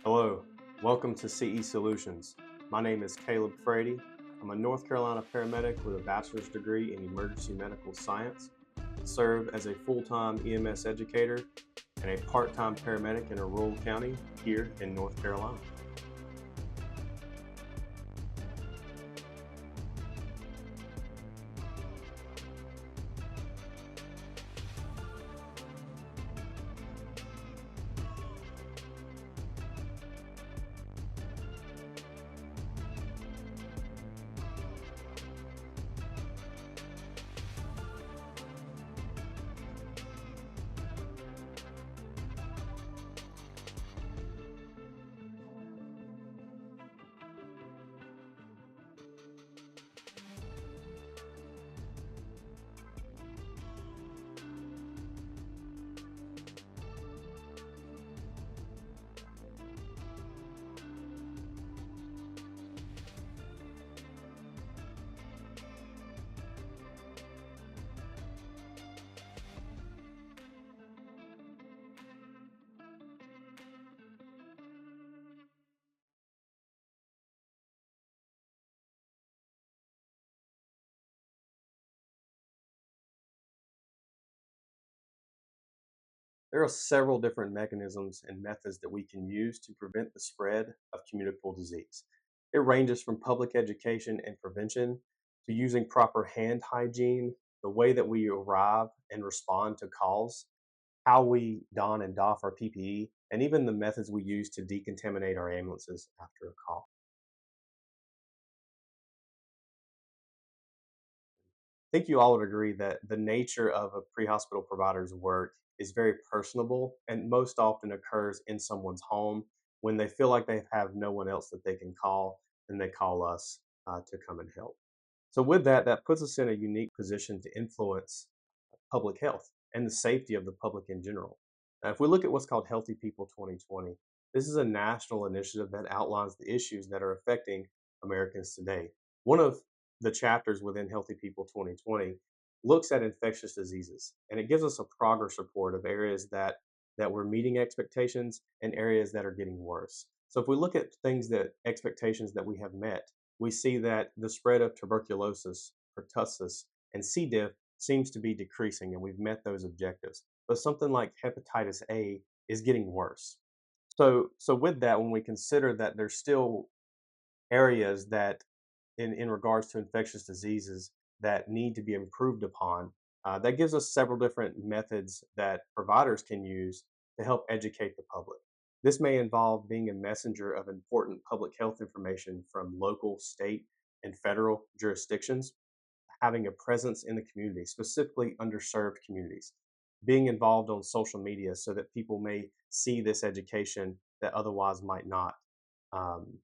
Hello, welcome to CE Solutions. My name is Caleb Frady. I'm a North Carolina paramedic with a bachelor's degree in emergency medical science. I serve as a full-time EMS educator and a part-time paramedic in a rural county here in North Carolina. There are several different mechanisms and methods that we can use to prevent the spread of communicable disease. It ranges from public education and prevention to using proper hand hygiene, the way that we arrive and respond to calls, how we don and doff our PPE, and even the methods we use to decontaminate our ambulances after a call. I think you all would agree that the nature of a pre-hospital provider's work is very personable and most often occurs in someone's home when they feel like they have no one else that they can call, and they call us to come and help. So with that, that puts us in a unique position to influence public health and the safety of the public in general. Now, if we look at what's called Healthy People 2020, this is a national initiative that outlines the issues that are affecting Americans today. One of the chapters within Healthy People 2020 looks at infectious diseases, and it gives us a progress report of areas that we're meeting expectations and areas that are getting worse. So if we look at things that expectations that we have met, we see that the spread of tuberculosis, pertussis, and C. diff seems to be decreasing, and we've met those objectives. But something like hepatitis A is getting worse. So with that, when we consider that there's still areas that in regards to infectious diseases that need to be improved upon, that gives us several different methods that providers can use to help educate the public. This may involve being a messenger of important public health information from local, state, and federal jurisdictions, having a presence in the community, specifically underserved communities, being involved on social media so that people may see this education that otherwise might not, um,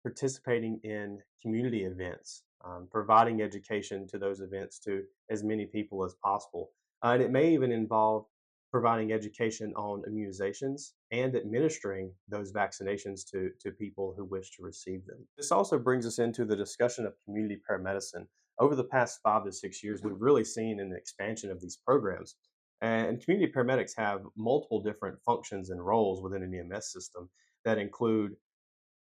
participating in community events, providing education to those events to as many people as possible. And it may even involve providing education on immunizations and administering those vaccinations to people who wish to receive them. This also brings us into the discussion of community paramedicine. Over the past 5 to 6 years, we've really seen an expansion of these programs. And community paramedics have multiple different functions and roles within an EMS system that include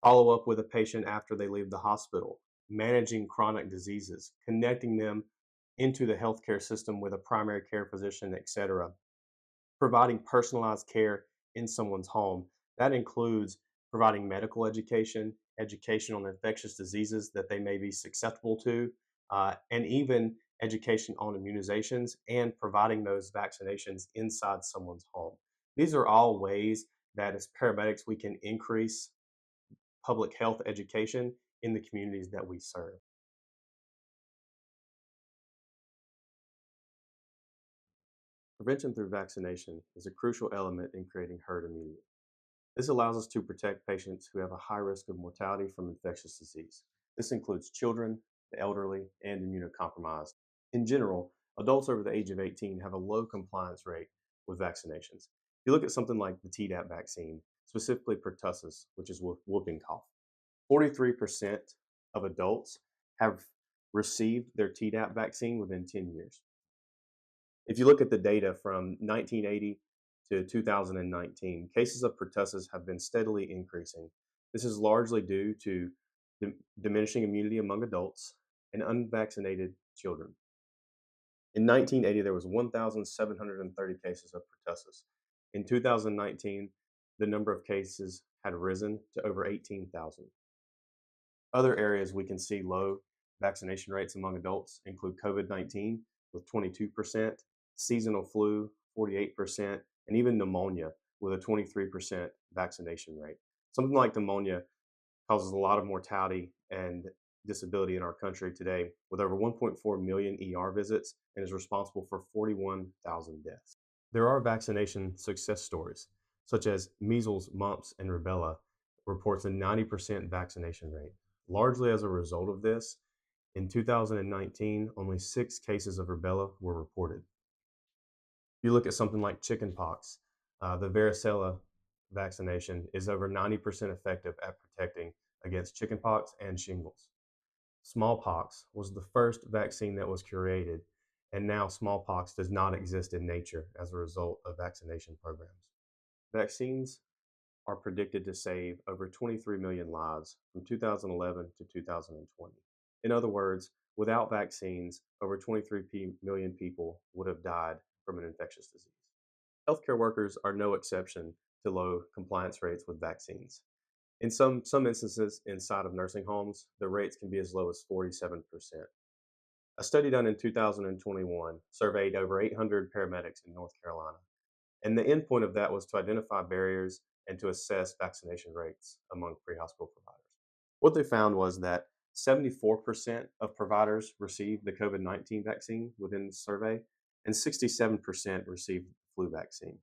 follow up with a patient after they leave the hospital, managing chronic diseases, connecting them into the healthcare system with a primary care physician, etc., providing personalized care in someone's home. That includes providing medical education, education on infectious diseases that they may be susceptible to, and even education on immunizations and providing those vaccinations inside someone's home. These are all ways that as paramedics we can increase public health education in the communities that we serve. Prevention through vaccination is a crucial element in creating herd immunity. This allows us to protect patients who have a high risk of mortality from infectious disease. This includes children, the elderly, and immunocompromised. In general, adults over the age of 18 have a low compliance rate with vaccinations. If you look at something like the Tdap vaccine, specifically pertussis, which is whooping cough, 43% of adults have received their Tdap vaccine within 10 years. If you look at the data from 1980 to 2019, cases of pertussis have been steadily increasing. This is largely due to diminishing immunity among adults and unvaccinated children. In 1980, there was 1,730 cases of pertussis. In 2019, the number of cases had risen to over 18,000. Other areas we can see low vaccination rates among adults include COVID-19 with 22%, seasonal flu 48%, and even pneumonia with a 23% vaccination rate. Something like pneumonia causes a lot of mortality and disability in our country today, with over 1.4 million ER visits, and is responsible for 41,000 deaths. There are vaccination success stories, such as measles, mumps, and rubella reports a 90% vaccination rate. Largely as a result of this, in 2019, only 6 cases of rubella were reported. If you look at something like chickenpox, the varicella vaccination is over 90% effective at protecting against chickenpox and shingles. Smallpox was the first vaccine that was created, and now smallpox does not exist in nature as a result of vaccination programs. Vaccines are predicted to save over 23 million lives from 2011 to 2020. In other words, without vaccines, over 23 million people would have died from an infectious disease. Healthcare workers are no exception to low compliance rates with vaccines. In some instances inside of nursing homes, the rates can be as low as 47%. A study done in 2021 surveyed over 800 paramedics in North Carolina, and the endpoint of that was to identify barriers and to assess vaccination rates among pre-hospital providers. What they found was that 74% of providers received the COVID-19 vaccine within the survey, and 67% received the flu vaccine.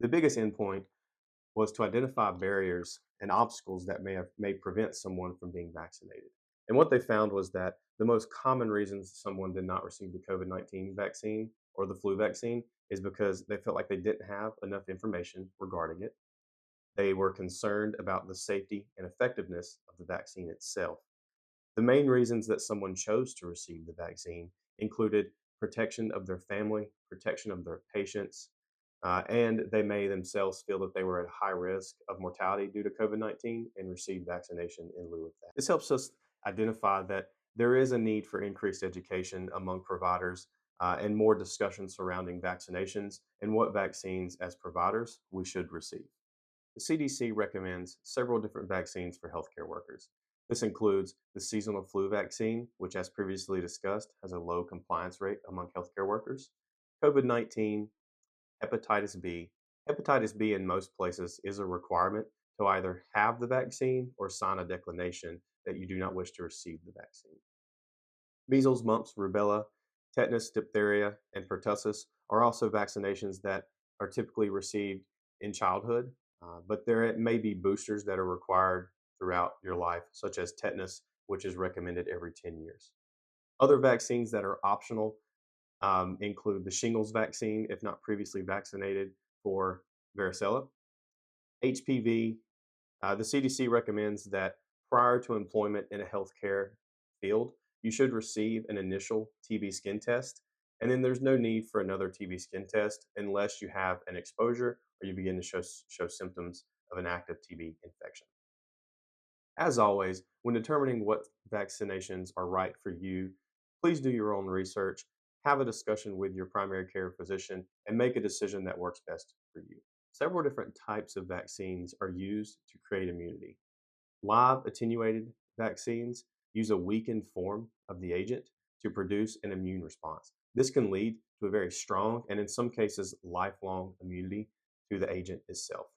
The biggest endpoint was to identify barriers and obstacles that may prevent someone from being vaccinated. And what they found was that the most common reasons someone did not receive the COVID-19 vaccine or the flu vaccine is because they felt like they didn't have enough information regarding it. They were concerned about the safety and effectiveness of the vaccine itself. The main reasons that someone chose to receive the vaccine included protection of their family, protection of their patients, and they may themselves feel that they were at high risk of mortality due to COVID-19 and received vaccination in lieu of that. This helps us identify that there is a need for increased education among providers and more discussion surrounding vaccinations and what vaccines, as providers, we should receive. The CDC recommends several different vaccines for healthcare workers. This includes the seasonal flu vaccine, which, as previously discussed, has a low compliance rate among healthcare workers, COVID-19, hepatitis B. Hepatitis B in most places is a requirement to either have the vaccine or sign a declination that you do not wish to receive the vaccine. Measles, mumps, rubella, tetanus, diphtheria, and pertussis are also vaccinations that are typically received in childhood, but there may be boosters that are required throughout your life, such as tetanus, which is recommended every 10 years. Other vaccines that are optional include the shingles vaccine if not previously vaccinated for varicella, HPV. The CDC recommends that prior to employment in a healthcare field, you should receive an initial TB skin test, and then there's no need for another TB skin test unless you have an exposure or you begin to show symptoms of an active TB infection. As always, when determining what vaccinations are right for you, please do your own research, have a discussion with your primary care physician, and make a decision that works best for you. Several different types of vaccines are used to create immunity. Live attenuated vaccines use a weakened form of the agent to produce an immune response. This can lead to a very strong and, in some cases, lifelong immunity to the agent itself.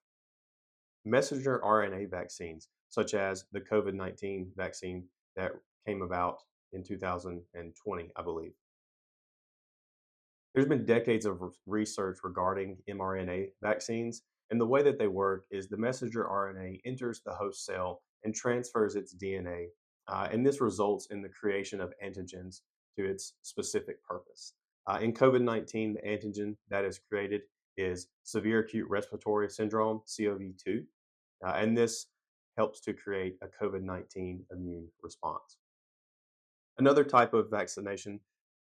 Messenger RNA vaccines, such as the COVID-19 vaccine that came about in 2020, I believe. There's been decades of research regarding mRNA vaccines, and the way that they work is the messenger RNA enters the host cell and transfers its DNA, and this results in the creation of antigens to its specific purpose. In COVID-19, the antigen that is created is severe acute respiratory syndrome, COV2, and this helps to create a COVID-19 immune response. Another type of vaccination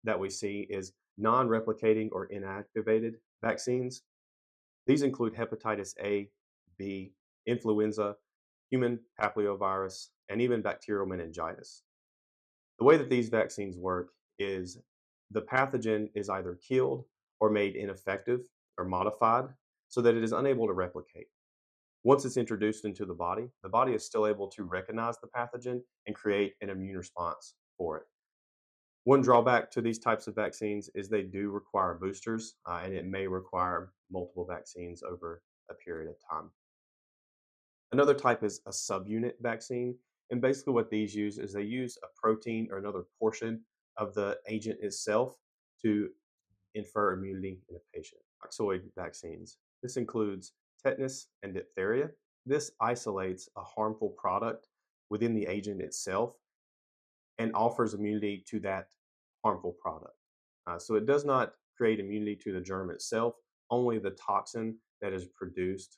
that we see is non-replicating or inactivated vaccines. These include hepatitis A, B, influenza, human papillomavirus, and even bacterial meningitis. The way that these vaccines work is the pathogen is either killed or made ineffective or modified so that it is unable to replicate. Once it's introduced into the body is still able to recognize the pathogen and create an immune response for it. One drawback to these types of vaccines is they do require boosters, and it may require multiple vaccines over a period of time. Another type is a subunit vaccine. And basically, what these use is they use a protein or another portion of the agent itself to infer immunity in a patient. Toxoid vaccines. This includes tetanus and diphtheria. This isolates a harmful product within the agent itself and offers immunity to that harmful product. So it does not create immunity to the germ itself, only the toxin that is produced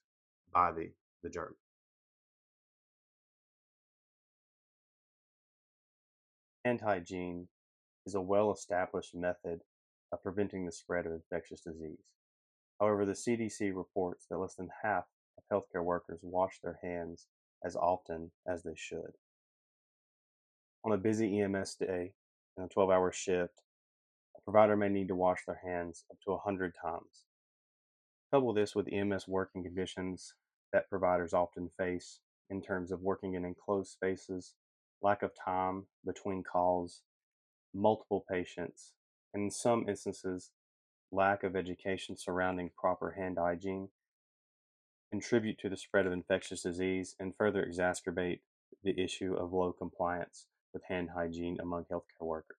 by the germ. Hand hygiene is a well established method of preventing the spread of infectious disease. However, the CDC reports that less than half of healthcare workers wash their hands as often as they should. On a busy EMS day and a 12-hour shift, a provider may need to wash their hands up to 100 times. Couple this with EMS working conditions that providers often face in terms of working in enclosed spaces, lack of time between calls, multiple patients, and in some instances, lack of education surrounding proper hand hygiene contribute to the spread of infectious disease and further exacerbate the issue of low compliance with hand hygiene among healthcare workers.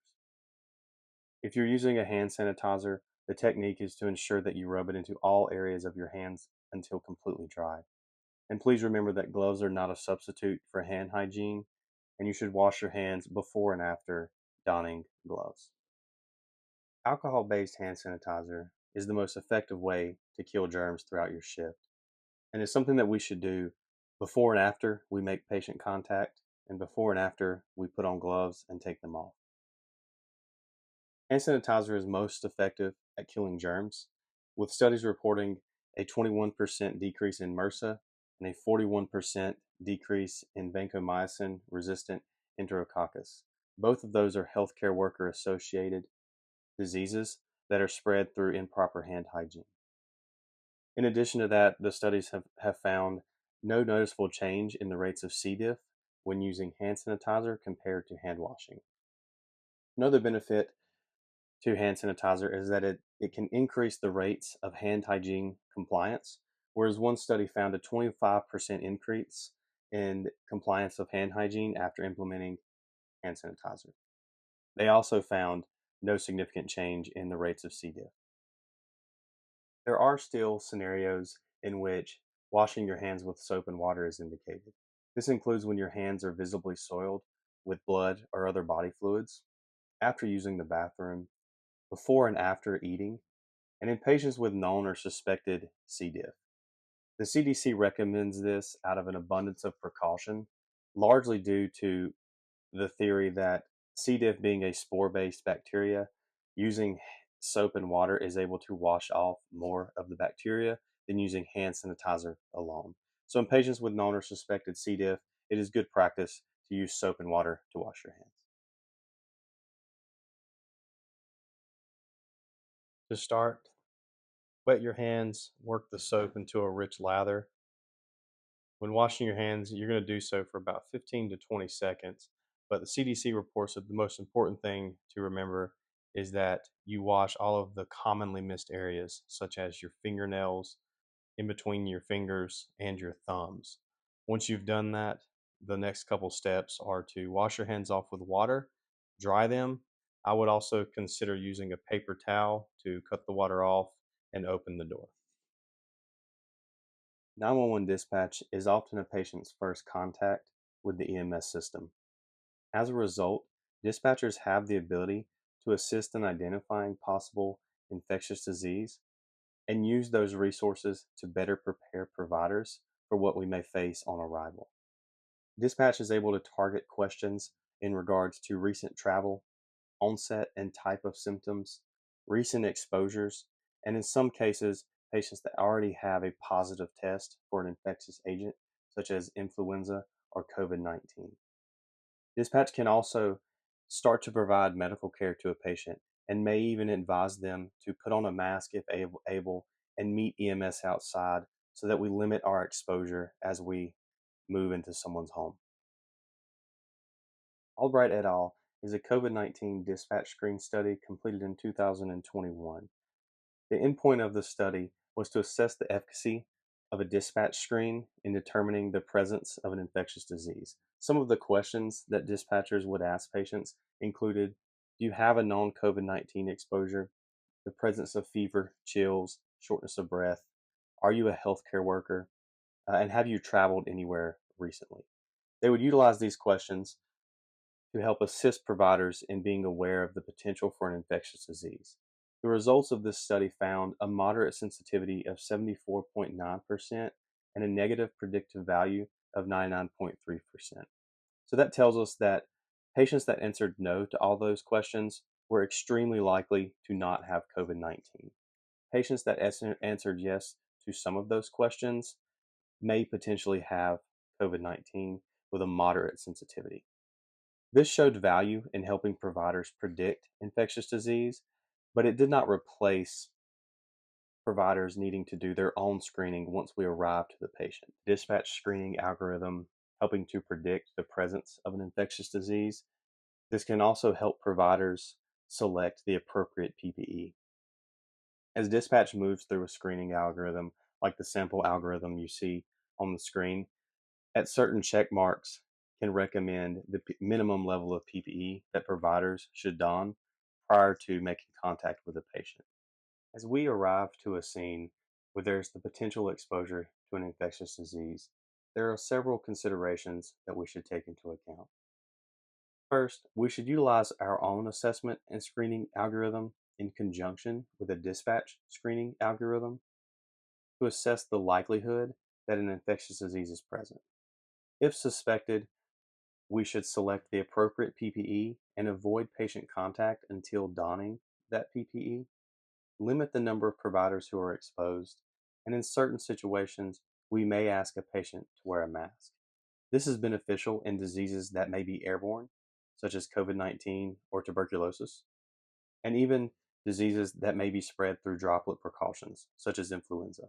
If you're using a hand sanitizer, the technique is to ensure that you rub it into all areas of your hands until completely dry. And please remember that gloves are not a substitute for hand hygiene, and you should wash your hands before and after donning gloves. Alcohol based hand sanitizer is the most effective way to kill germs throughout your shift, and it's something that we should do before and after we make patient contact, and before and after we put on gloves and take them off. Hand sanitizer is most effective at killing germs, with studies reporting a 21% decrease in MRSA and a 41% decrease in vancomycin resistant enterococcus. Both of those are healthcare worker associated diseases that are spread through improper hand hygiene. In addition to that, the studies have found no noticeable change in the rates of C. diff when using hand sanitizer compared to hand washing. Another benefit to hand sanitizer is that it can increase the rates of hand hygiene compliance, whereas one study found a 25% increase in compliance of hand hygiene after implementing hand sanitizer. They also found no significant change in the rates of C. diff. There are still scenarios in which washing your hands with soap and water is indicated. This includes when your hands are visibly soiled with blood or other body fluids, after using the bathroom, before and after eating, and in patients with known or suspected C. diff. The CDC recommends this out of an abundance of precaution, largely due to the theory that C. diff being a spore based bacteria, using soap and water is able to wash off more of the bacteria than using hand sanitizer alone. So, in patients with known or suspected C. diff, it is good practice to use soap and water to wash your hands. To start, wet your hands, work the soap into a rich lather. When washing your hands, you're going to do so for about 15 to 20 seconds. But the CDC reports that the most important thing to remember is that you wash all of the commonly missed areas, such as your fingernails, in between your fingers, and your thumbs. Once you've done that, the next couple steps are to wash your hands off with water, dry them. I would also consider using a paper towel to cut the water off and open the door. 911 dispatch is often a patient's first contact with the EMS system. As a result, dispatchers have the ability to assist in identifying possible infectious disease and use those resources to better prepare providers for what we may face on arrival. Dispatch is able to target questions in regards to recent travel, onset and type of symptoms, recent exposures, and in some cases, patients that already have a positive test for an infectious agent, such as influenza or COVID-19. Dispatch can also start to provide medical care to a patient and may even advise them to put on a mask if able and meet EMS outside so that we limit our exposure as we move into someone's home. Albright et al. Is a COVID-19 dispatch screen study completed in 2021. The endpoint of the study was to assess the efficacy of a dispatch screen in determining the presence of an infectious disease. Some of the questions that dispatchers would ask patients included: do you have a known COVID 19 exposure? The presence of fever, chills, shortness of breath? Are you a healthcare worker? And have you traveled anywhere recently? They would utilize these questions to help assist providers in being aware of the potential for an infectious disease. The results of this study found a moderate sensitivity of 74.9% and a negative predictive value of 99.3%. So that tells us that patients that answered no to all those questions were extremely likely to not have COVID 19. Patients that answered yes to some of those questions may potentially have COVID 19 with a moderate sensitivity. This showed value in helping providers predict infectious disease, but it did not replace providers needing to do their own screening once we arrive to the patient. Dispatch screening algorithm helping to predict the presence of an infectious disease. This can also help providers select the appropriate PPE. As dispatch moves through a screening algorithm, like the sample algorithm you see on the screen, at certain check marks can recommend the minimum level of PPE that providers should don prior to making contact with a patient. As we arrive to a scene where there's the potential exposure to an infectious disease, there are several considerations that we should take into account. First, we should utilize our own assessment and screening algorithm in conjunction with a dispatch screening algorithm to assess the likelihood that an infectious disease is present. If suspected, we should select the appropriate PPE and avoid patient contact until donning that PPE. Limit the number of providers who are exposed, and in certain situations, we may ask a patient to wear a mask. This is beneficial in diseases that may be airborne, such as COVID 19 or tuberculosis, and even diseases that may be spread through droplet precautions, such as influenza.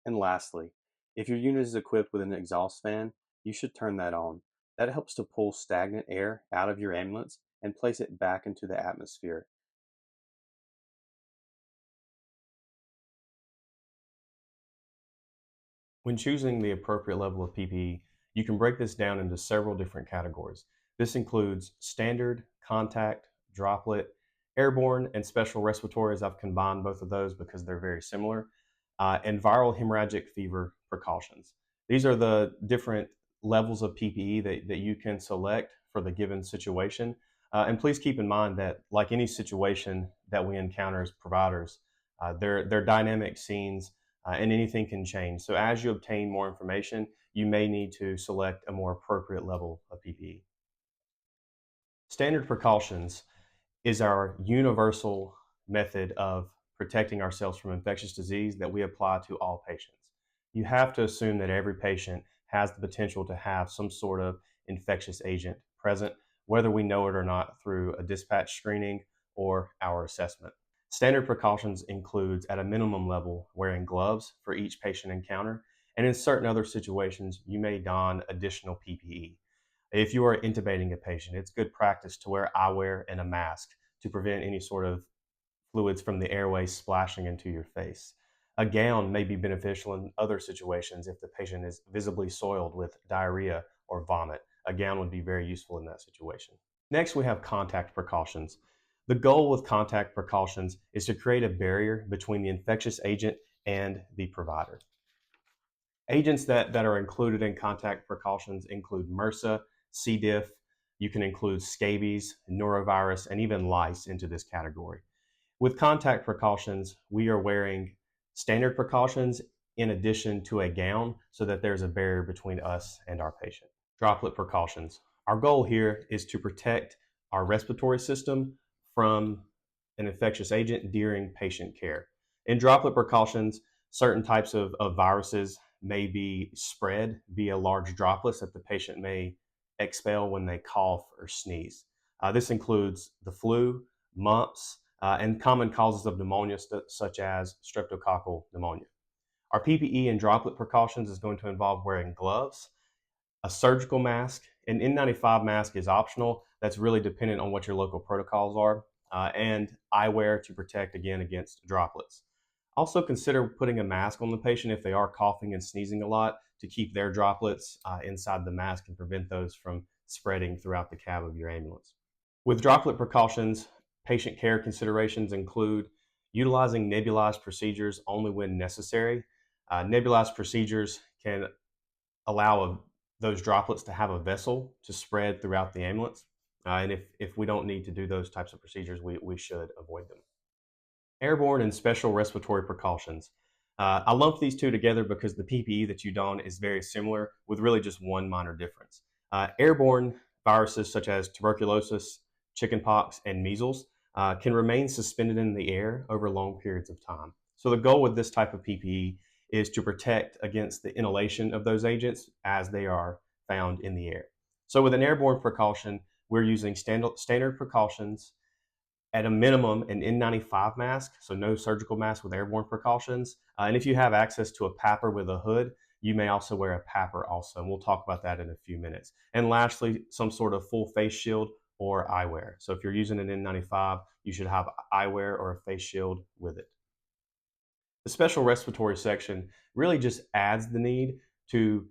And lastly, if your unit is equipped with an exhaust fan, you should turn that on. That helps to pull stagnant air out of your ambulance and place it back into the atmosphere. When choosing the appropriate level of PPE, you can break this down into several different categories. This includes standard, contact, droplet, airborne, and special respiratories. I've combined both of those because they're very similar, and viral hemorrhagic fever precautions. These are the different levels of PPE that you can select for the given situation. And please keep in mind that, like any situation that we encounter as providers, they're dynamic scenes, and anything can change. So as you obtain more information, you may need to select a more appropriate level of PPE. Standard precautions is our universal method of protecting ourselves from infectious disease that we apply to all patients. You have to assume that every patient has the potential to have some sort of infectious agent present, whether we know it or not through a dispatch screening or our assessment. Standard precautions includes, at a minimum level, wearing gloves for each patient encounter, and in certain other situations, you may don additional PPE. If you are intubating a patient, it's good practice to wear eyewear and a mask to prevent any sort of fluids from the airway splashing into your face. A gown may be beneficial in other situations if the patient is visibly soiled with diarrhea or vomit. A gown would be very useful in that situation. Next, we have contact precautions. The goal with contact precautions is to create a barrier between the infectious agent and the provider. Agents that are included in contact precautions include MRSA, C. diff. You can include scabies, norovirus, and even lice into this category. With contact precautions, we are wearing standard precautions in addition to a gown so that there's a barrier between us and our patient. Droplet precautions. Our goal here is to protect our respiratory system from an infectious agent during patient care. In droplet precautions, certain types of viruses may be spread via large droplets that the patient may expel when they cough or sneeze. This includes the flu, mumps, and common causes of pneumonia, such as streptococcal pneumonia. Our PPE and droplet precautions is going to involve wearing gloves, a surgical mask. An N95 mask is optional. That's really dependent on what your local protocols are, and eyewear to protect again against droplets. Also, consider putting a mask on the patient if they are coughing and sneezing a lot to keep their droplets inside the mask and prevent those from spreading throughout the cab of your ambulance. With droplet precautions, patient care considerations include utilizing nebulized procedures only when necessary. Nebulized procedures can allow those droplets to have a vessel to spread throughout the ambulance. And if we don't need to do those types of procedures, we should avoid them. Airborne and special respiratory precautions. I lump these two together because the PPE that you don is very similar with really just one minor difference. Airborne viruses such as tuberculosis, chickenpox, and measles can remain suspended in the air over long periods of time. So the goal with this type of PPE is to protect against the inhalation of those agents as they are found in the air. So with an airborne precaution, we're using standard precautions, at a minimum, an N95 mask, so no surgical mask with airborne precautions. And if you have access to a PAPR with a hood, you may also wear a PAPR also. And we'll talk about that in a few minutes. And lastly, some sort of full face shield or eyewear. So if you're using an N95, you should have eyewear or a face shield with it. The special respiratory section really just adds the need to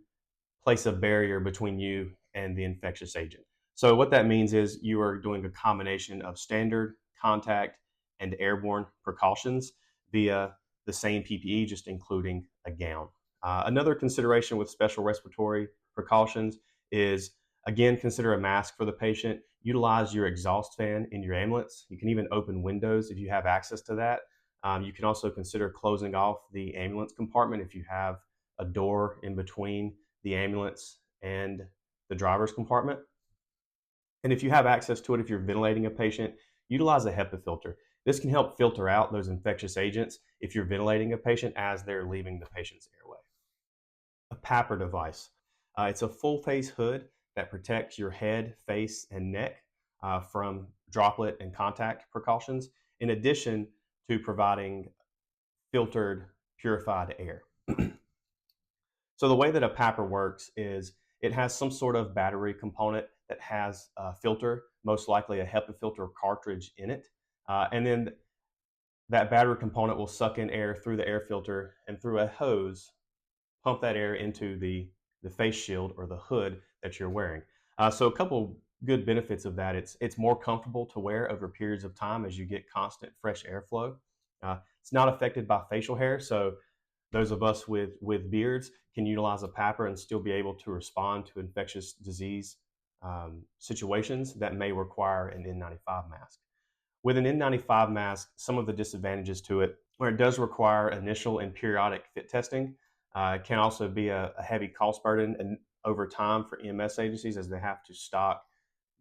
place a barrier between you and the infectious agent. So what that means is you are doing a combination of standard, contact, and airborne precautions via the same PPE, just including a gown. Another consideration with special respiratory precautions is, again, consider a mask for the patient. Utilize your exhaust fan in your ambulance. You can even open windows if you have access to that. You can also consider closing off the ambulance compartment if you have a door in between the ambulance and the driver's compartment. And if you have access to it, if you're ventilating a patient, utilize a HEPA filter. This can help filter out those infectious agents if you're ventilating a patient as they're leaving the patient's airway. A PAPR device. It's a full face hood that protects your head, face, and neck from droplet and contact precautions, in addition to providing filtered, purified air. So the way that a PAPR works is it has some sort of battery component that has a filter, most likely a HEPA filter cartridge in it. And then that battery component will suck in air through the air filter and through a hose, pump that air into the face shield or the hood that you're wearing. So a couple good benefits of that. It's more comfortable to wear over periods of time as you get constant fresh airflow. It's not affected by facial hair, so those of us with beards can utilize a PAPR and still be able to respond to infectious disease situations that may require an N95 mask. With an N95 mask, some of the disadvantages to it, where it does require initial and periodic fit testing, it can also be a heavy cost burden and over time for EMS agencies as they have to stock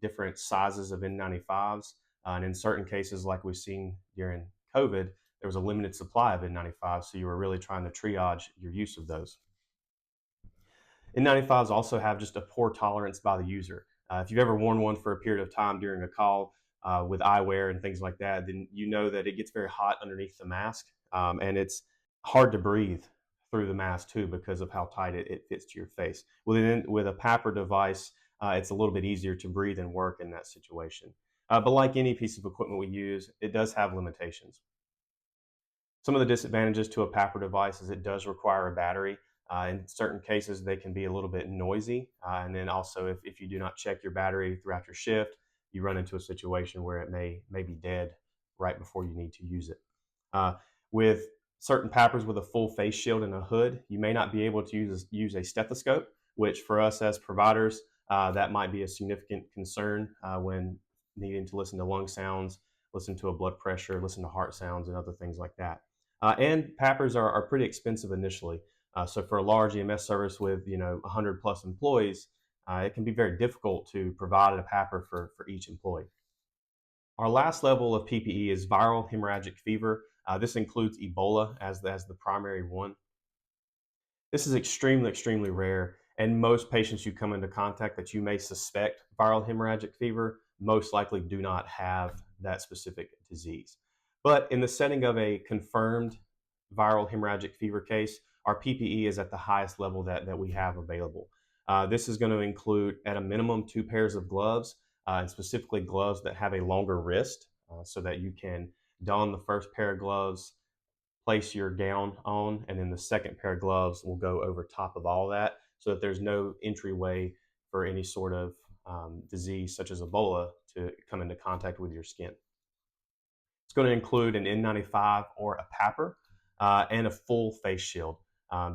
different sizes of N95s. And in certain cases, like we've seen during COVID, there was a limited supply of N95, so you were really trying to triage your use of those. N95s also have just a poor tolerance by the user. If you've ever worn one for a period of time during a call with eyewear and things like that, then you know that it gets very hot underneath the mask, and it's hard to breathe through the mask too because of how tight it fits to your face. With a PAPR device, it's a little bit easier to breathe and work in that situation. But like any piece of equipment we use, it does have limitations. Some of the disadvantages to a PAPR device is it does require a battery. In certain cases, they can be a little bit noisy. And then also, if you do not check your battery throughout your shift, you run into a situation where it may be dead right before you need to use it. With certain PAPRs with a full face shield and a hood, you may not be able to use a stethoscope, which for us as providers, that might be a significant concern when needing to listen to lung sounds, listen to a blood pressure, listen to heart sounds, and other things like that. And PAPRs are pretty expensive initially. So for a large EMS service with 100 plus employees, it can be very difficult to provide a PAPR for each employee. Our last level of PPE is viral hemorrhagic fever. This includes Ebola as the primary one. This is extremely, extremely rare, and most patients you come into contact that you may suspect viral hemorrhagic fever most likely do not have that specific disease. But in the setting of a confirmed viral hemorrhagic fever case, our PPE is at the highest level that we have available. This is going to include, at a minimum, 2 pairs of gloves, and specifically gloves that have a longer wrist, so that you can don the first pair of gloves, place your gown on, and then the second pair of gloves will go over top of all that so that there's no entryway for any sort of disease such as Ebola to come into contact with your skin. It's going to include an N95 or a PAPR, and a full face shield.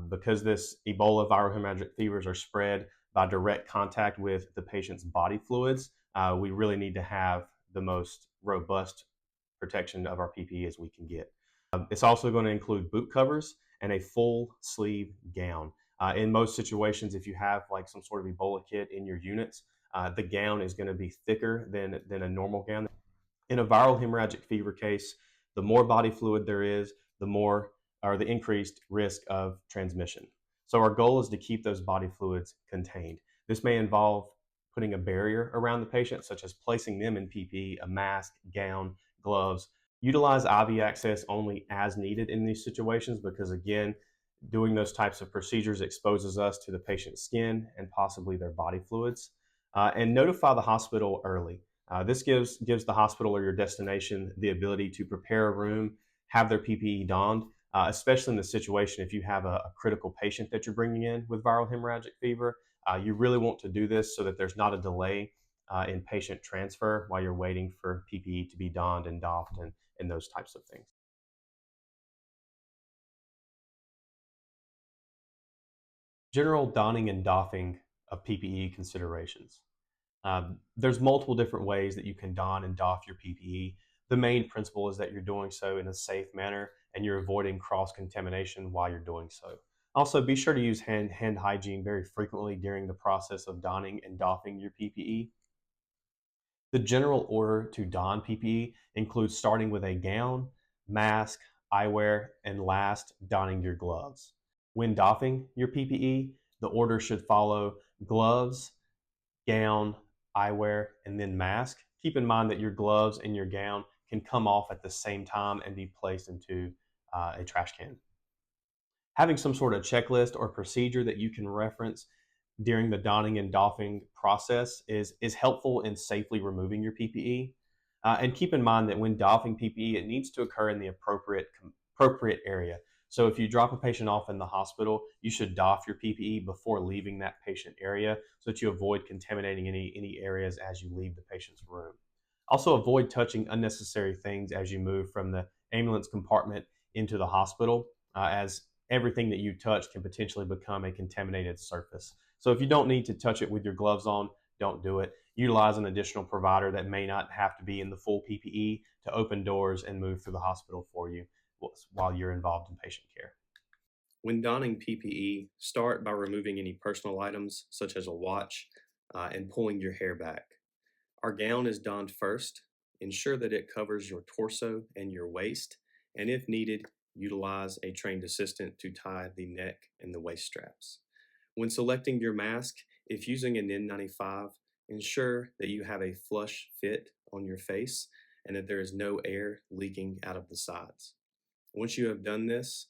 Because this Ebola viral hemorrhagic fevers are spread by direct contact with the patient's body fluids, we really need to have the most robust protection of our PPE as we can get. It's also going to include boot covers and a full sleeve gown. In most situations, if you have like some sort of Ebola kit in your units, the gown is going to be thicker than a normal gown. In a viral hemorrhagic fever case, the more body fluid there is, the more or the increased risk of transmission. So our goal is to keep those body fluids contained. This may involve putting a barrier around the patient, such as placing them in PPE, a mask, gown, gloves. Utilize IV access only as needed in these situations because, again, doing those types of procedures exposes us to the patient's skin and possibly their body fluids. And notify the hospital early. This gives the hospital or your destination the ability to prepare a room, have their PPE donned, especially in the situation if you have a critical patient that you're bringing in with viral hemorrhagic fever. You really want to do this so that there's not a delay in patient transfer while you're waiting for PPE to be donned and doffed and those types of things. General donning and doffing of PPE considerations. There's multiple different ways that you can don and doff your PPE. The main principle is that you're doing so in a safe manner and you're avoiding cross contamination while you're doing so. Also, be sure to use hand hygiene very frequently during the process of donning and doffing your PPE. The general order to don PPE includes starting with a gown, mask, eyewear, and last donning your gloves. When doffing your PPE, the order should follow gloves, gown, eyewear, and then mask. Keep in mind that your gloves and your gown can come off at the same time and be placed into a trash can. Having some sort of checklist or procedure that you can reference during the donning and doffing process is helpful in safely removing your PPE. And keep in mind that when doffing PPE, it needs to occur in the appropriate area. So if you drop a patient off in the hospital, you should doff your PPE before leaving that patient area so that you avoid contaminating any areas as you leave the patient's room. Also, avoid touching unnecessary things as you move from the ambulance compartment into the hospital, as everything that you touch can potentially become a contaminated surface. So if you don't need to touch it with your gloves on, don't do it. Utilize an additional provider that may not have to be in the full PPE to open doors and move through the hospital for you while you're involved in patient care. When donning PPE, start by removing any personal items such as a watch, and pulling your hair back. Our gown is donned first. Ensure that it covers your torso and your waist, and if needed, utilize a trained assistant to tie the neck and the waist straps. When selecting your mask, if using an N95, ensure that you have a flush fit on your face and that there is no air leaking out of the sides. Once you have done this,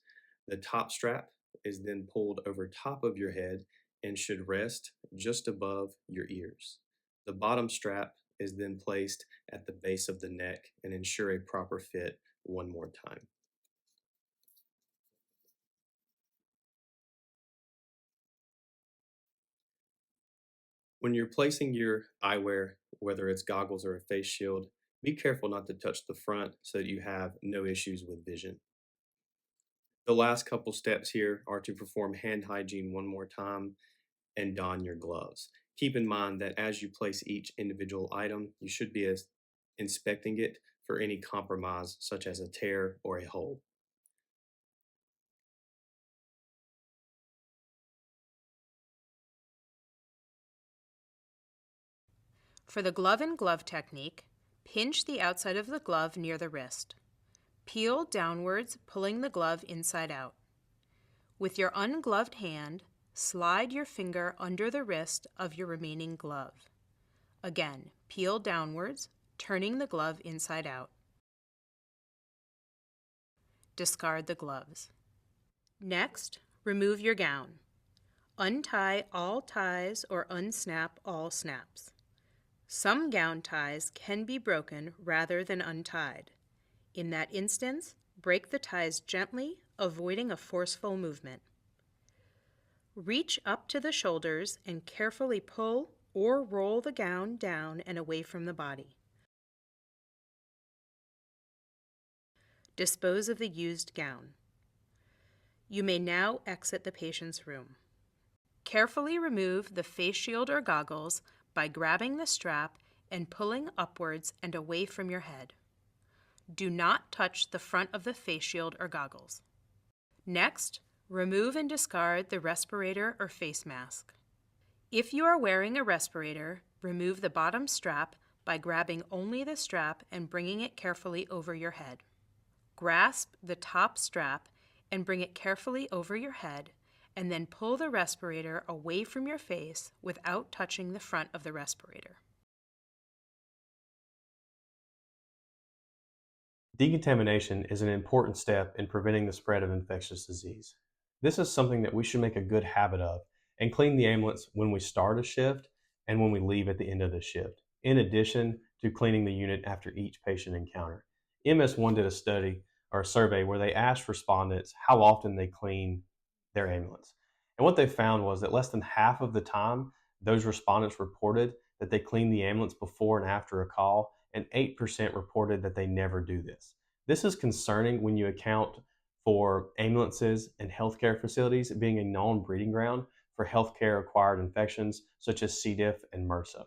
the top strap is then pulled over top of your head and should rest just above your ears. The bottom strap is then placed at the base of the neck and ensure a proper fit one more time. When you're placing your eyewear, whether it's goggles or a face shield, be careful not to touch the front so that you have no issues with vision. The last couple steps here are to perform hand hygiene one more time and don your gloves. Keep in mind that as you place each individual item, you should be inspecting it for any compromise, such as a tear or a hole. For the glove and glove technique, pinch the outside of the glove near the wrist. Peel downwards, pulling the glove inside out. With your ungloved hand, slide your finger under the wrist of your remaining glove. Again, peel downwards, turning the glove inside out. Discard the gloves. Next, remove your gown. Untie all ties or unsnap all snaps. Some gown ties can be broken rather than untied. In that instance, break the ties gently, avoiding a forceful movement. Reach up to the shoulders and carefully pull or roll the gown down and away from the body. Dispose of the used gown. You may now exit the patient's room. Carefully remove the face shield or goggles by grabbing the strap and pulling upwards and away from your head. Do not touch the front of the face shield or goggles. Next, remove and discard the respirator or face mask. If you are wearing a respirator, remove the bottom strap by grabbing only the strap and bringing it carefully over your head. Grasp the top strap and bring it carefully over your head, and then pull the respirator away from your face without touching the front of the respirator. Decontamination is an important step in preventing the spread of infectious disease. This is something that we should make a good habit of and clean the ambulance when we start a shift and when we leave at the end of the shift, in addition to cleaning the unit after each patient encounter. MS1 did a study or a survey where they asked respondents how often they clean their ambulance. And what they found was that less than half of the time, those respondents reported that they clean the ambulance before and after a call, and 8% reported that they never do this. This is concerning when you account for ambulances and healthcare facilities being a known breeding ground for healthcare acquired infections such as C. diff and MRSA.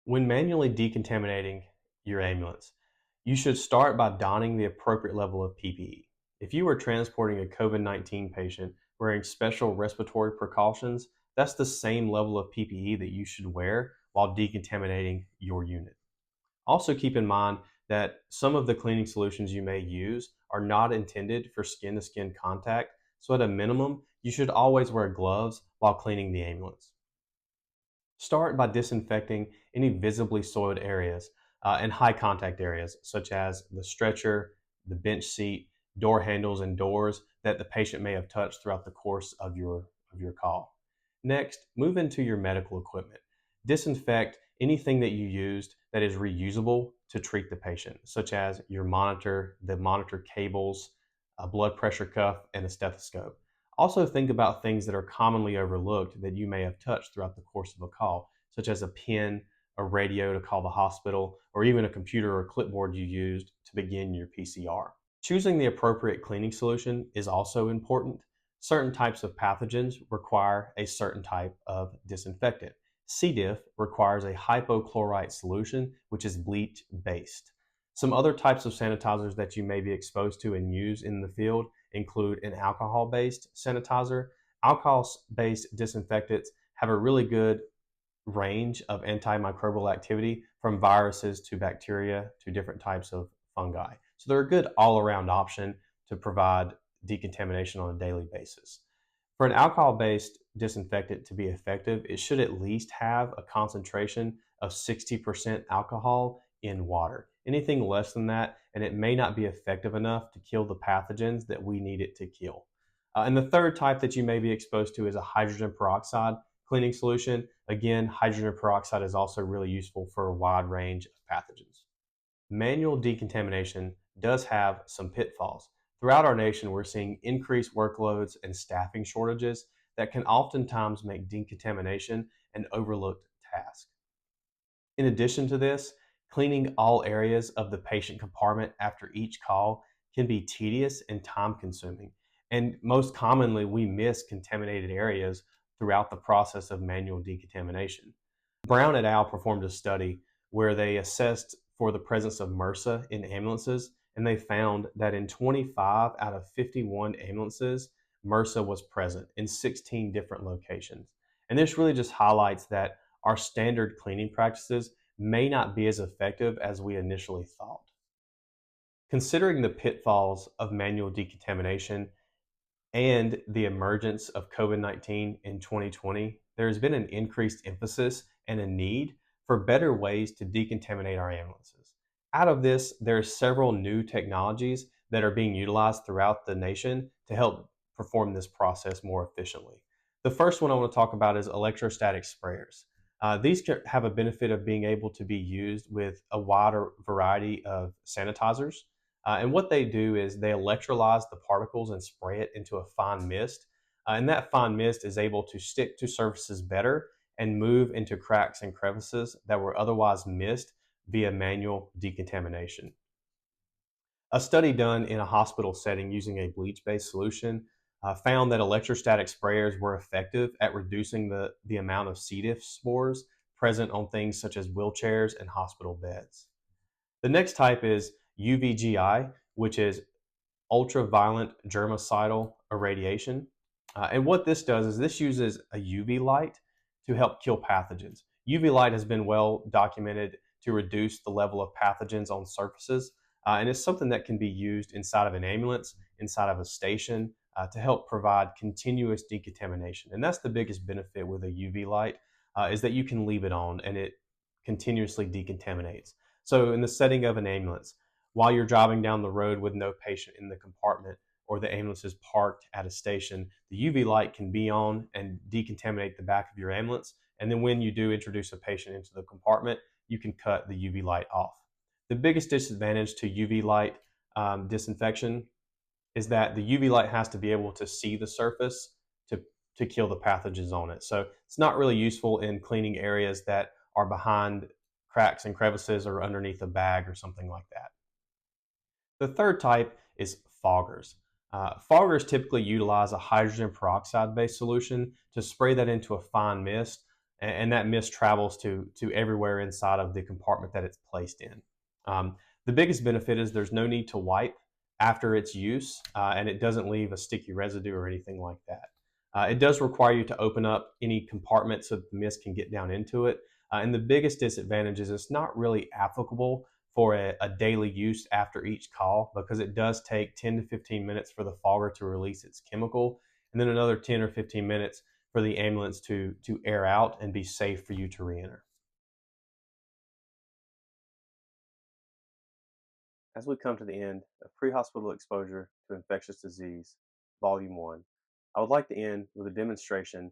When manually decontaminating your ambulance, you should start by donning the appropriate level of PPE. If you are transporting a COVID-19 patient wearing special respiratory precautions, that's the same level of PPE that you should wear while decontaminating your unit. Also, keep in mind that some of the cleaning solutions you may use are not intended for skin to skin contact, so at a minimum, you should always wear gloves while cleaning the ambulance. Start by disinfecting any visibly soiled areas and high contact areas, such as the stretcher, the bench seat, door handles, and doors that the patient may have touched throughout the course of your call. Next, move into your medical equipment. Disinfect anything that you used that is reusable to treat the patient, such as your monitor, the monitor cables, a blood pressure cuff, and a stethoscope. Also, think about things that are commonly overlooked that you may have touched throughout the course of a call, such as a pen, a radio to call the hospital, or even a computer or clipboard you used to begin your PCR. Choosing the appropriate cleaning solution is also important. Certain types of pathogens require a certain type of disinfectant. C. diff requires a hypochlorite solution, which is bleach based. Some other types of sanitizers that you may be exposed to and use in the field include an alcohol based sanitizer. Alcohol based disinfectants have a really good range of antimicrobial activity from viruses to bacteria to different types of fungi. So they're a good all around option to provide decontamination on a daily basis. For an alcohol based disinfectant to be effective, it should at least have a concentration of 60% alcohol in water. Anything less than that, and it may not be effective enough to kill the pathogens that we need it to kill. And the third type that you may be exposed to is a hydrogen peroxide cleaning solution. Again, hydrogen peroxide is also really useful for a wide range of pathogens. Manual decontamination does have some pitfalls. Throughout our nation, we're seeing increased workloads and staffing shortages that can oftentimes make decontamination an overlooked task. In addition to this, cleaning all areas of the patient compartment after each call can be tedious and time consuming. And most commonly, we miss contaminated areas throughout the process of manual decontamination. Brown et al. Performed a study where they assessed for the presence of MRSA in ambulances, and they found that in 25 out of 51 ambulances, MRSA was present in 16 different locations. And this really just highlights that our standard cleaning practices may not be as effective as we initially thought. Considering the pitfalls of manual decontamination and the emergence of COVID-19 in 2020, there has been an increased emphasis and a need for better ways to decontaminate our ambulances. Out of this, there are several new technologies that are being utilized throughout the nation to help perform this process more efficiently. The first one I want to talk about is electrostatic sprayers. These have a benefit of being able to be used with a wider variety of sanitizers, and what they do is they electrolyze the particles and spray it into a fine mist. And that fine mist is able to stick to surfaces better and move into cracks and crevices that were otherwise missed via manual decontamination. A study done in a hospital setting using a bleach based solution found that electrostatic sprayers were effective at reducing the amount of C. diff spores present on things such as wheelchairs and hospital beds. The next type is UVGI, which is ultraviolet germicidal irradiation. And what this does is this uses a UV light to help kill pathogens. UV light has been well documented to reduce the level of pathogens on surfaces, and it's something that can be used inside of an ambulance, inside of a station, to help provide continuous decontamination. And that's the biggest benefit with a UV light, is that you can leave it on and it continuously decontaminates. So in the setting of an ambulance, while you're driving down the road with no patient in the compartment or the ambulance is parked at a station, the UV light can be on and decontaminate the back of your ambulance. And then when you do introduce a patient into the compartment, you can cut the UV light off. The biggest disadvantage to UV light disinfection is that the UV light has to be able to see the surface to kill the pathogens on it. So it's not really useful in cleaning areas that are behind cracks and crevices or underneath a bag or something like that. The third type is foggers. Foggers typically utilize a hydrogen peroxide based solution to spray that into a fine mist, and that mist travels to everywhere inside of the compartment that it's placed in. The biggest benefit is there's no need to wipe after its use, and it doesn't leave a sticky residue or anything like that. It does require you to open up any compartment so that the mist can get down into it. And the biggest disadvantage is it's not really applicable for a daily use after each call, because it does take 10 to 15 minutes for the fogger to release its chemical, and then another 10 or 15 minutes for the ambulance to air out and be safe for you to re-enter. As we come to the end of Pre-Hospital Exposure to Infectious Disease, Volume 1, I would like to end with a demonstration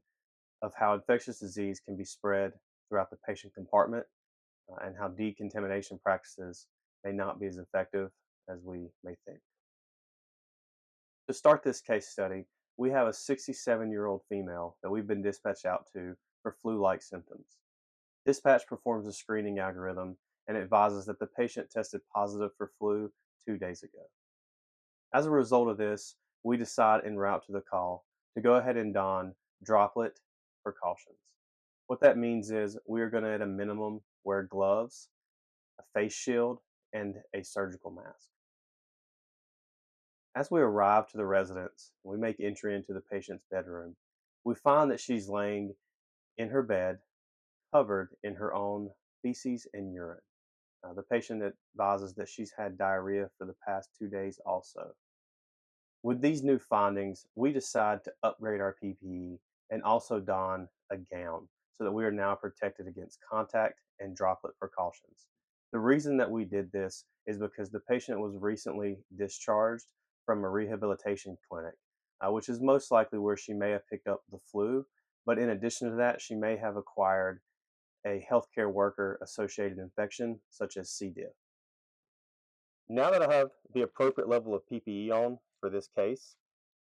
of how infectious disease can be spread throughout the patient compartment, and how decontamination practices may not be as effective as we may think. To start this case study, we have a 67-year-old female that we've been dispatched out to for flu-like symptoms. Dispatch performs a screening algorithm and advises that the patient tested positive for flu 2 days ago. As a result of this, we decide en route to the call to go ahead and don droplet precautions. What that means is we are going to, at a minimum, wear gloves, a face shield, and a surgical mask. As we arrive to the residence, we make entry into the patient's bedroom. We find that she's laying in her bed, covered in her own feces and urine. The patient advises that she's had diarrhea for the past 2 days also. With these new findings, we decide to upgrade our PPE and also don a gown so that we are now protected against contact and droplet precautions. The reason that we did this is because the patient was recently discharged from a rehabilitation clinic, which is most likely where she may have picked up the flu. But in addition to that, she may have acquired a healthcare worker associated infection such as C. diff. Now that I have the appropriate level of PPE on for this case,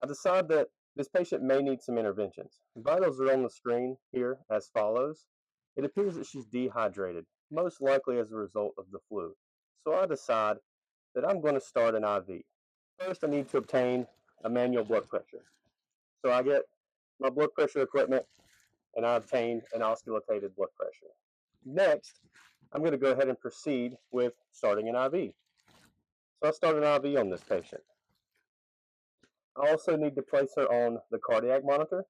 I decide that this patient may need some interventions. Vitals are on the screen here as follows. It appears that she's dehydrated, most likely as a result of the flu. So I decide that I'm going to start an IV. First, I need to obtain a manual blood pressure. So I get my blood pressure equipment and I obtain an auscultated blood pressure. Next, I'm going to go ahead and proceed with starting an IV. So I start an IV on this patient. I also need to place her on the cardiac monitor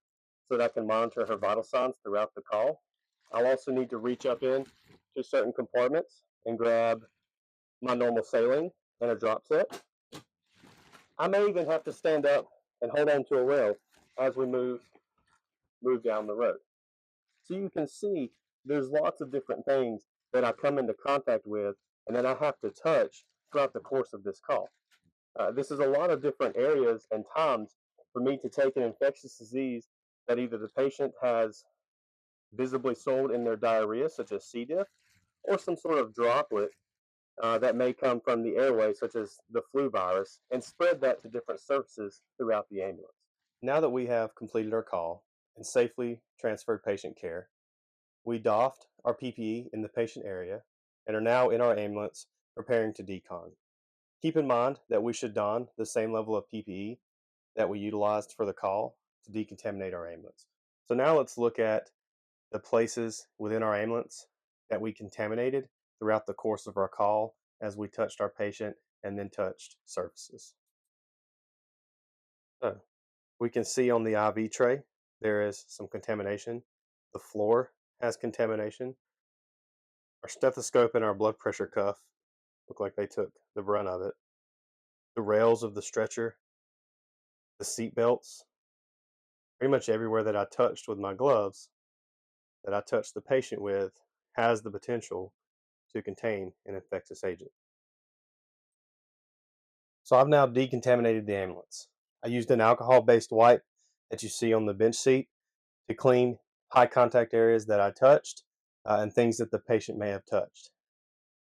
so that I can monitor her vital signs throughout the call. I'll also need to reach up in to certain compartments and grab my normal saline and a drop set. I may even have to stand up and hold on to a rail as we move down the road. So you can see there's lots of different things that I come into contact with and that I have to touch throughout the course of this call. This is a lot of different areas and times for me to take an infectious disease that either the patient has visibly sold in their diarrhea, such as C. diff, or some sort of droplet that may come from the airway, such as the flu virus, and spread that to different surfaces throughout the ambulance. Now that we have completed our call and safely transferred patient care, we doffed our PPE in the patient area and are now in our ambulance preparing to decon. Keep in mind that we should don the same level of PPE that we utilized for the call to decontaminate our ambulance. So now let's look at the places within our ambulance that we contaminated throughout the course of our call as we touched our patient and then touched surfaces. So we can see on the IV tray there is some contamination. The floor has contamination. Our stethoscope and our blood pressure cuff look like they took the brunt of it. The rails of the stretcher, the seat belts, pretty much everywhere that I touched with my gloves, that I touched the patient with, has the potential to contain an infectious agent. So I've now decontaminated the ambulance. I used an alcohol-based wipe that you see on the bench seat to clean high contact areas that I touched and things that the patient may have touched.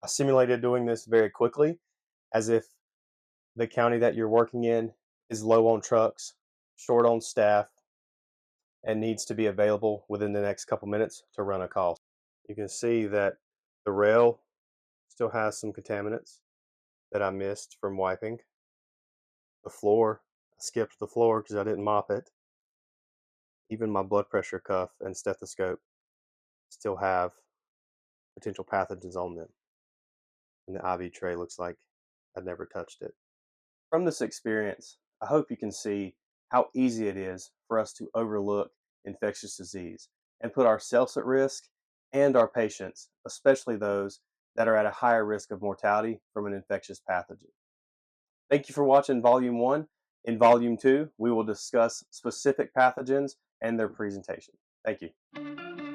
I simulated doing this very quickly, as if the county that you're working in is low on trucks, short on staff, and needs to be available within the next couple minutes to run a call. You can see that the rail still has some contaminants that I missed from wiping. The floor, I skipped the floor because I didn't mop it. Even my blood pressure cuff and stethoscope still have potential pathogens on them. And the IV tray looks like I'd never touched it. From this experience, I hope you can see how easy it is for us to overlook infectious disease and put ourselves at risk and our patients, especially those that are at a higher risk of mortality from an infectious pathogen. Thank you for watching Volume 1. In Volume 2, we will discuss specific pathogens and their presentation. Thank you.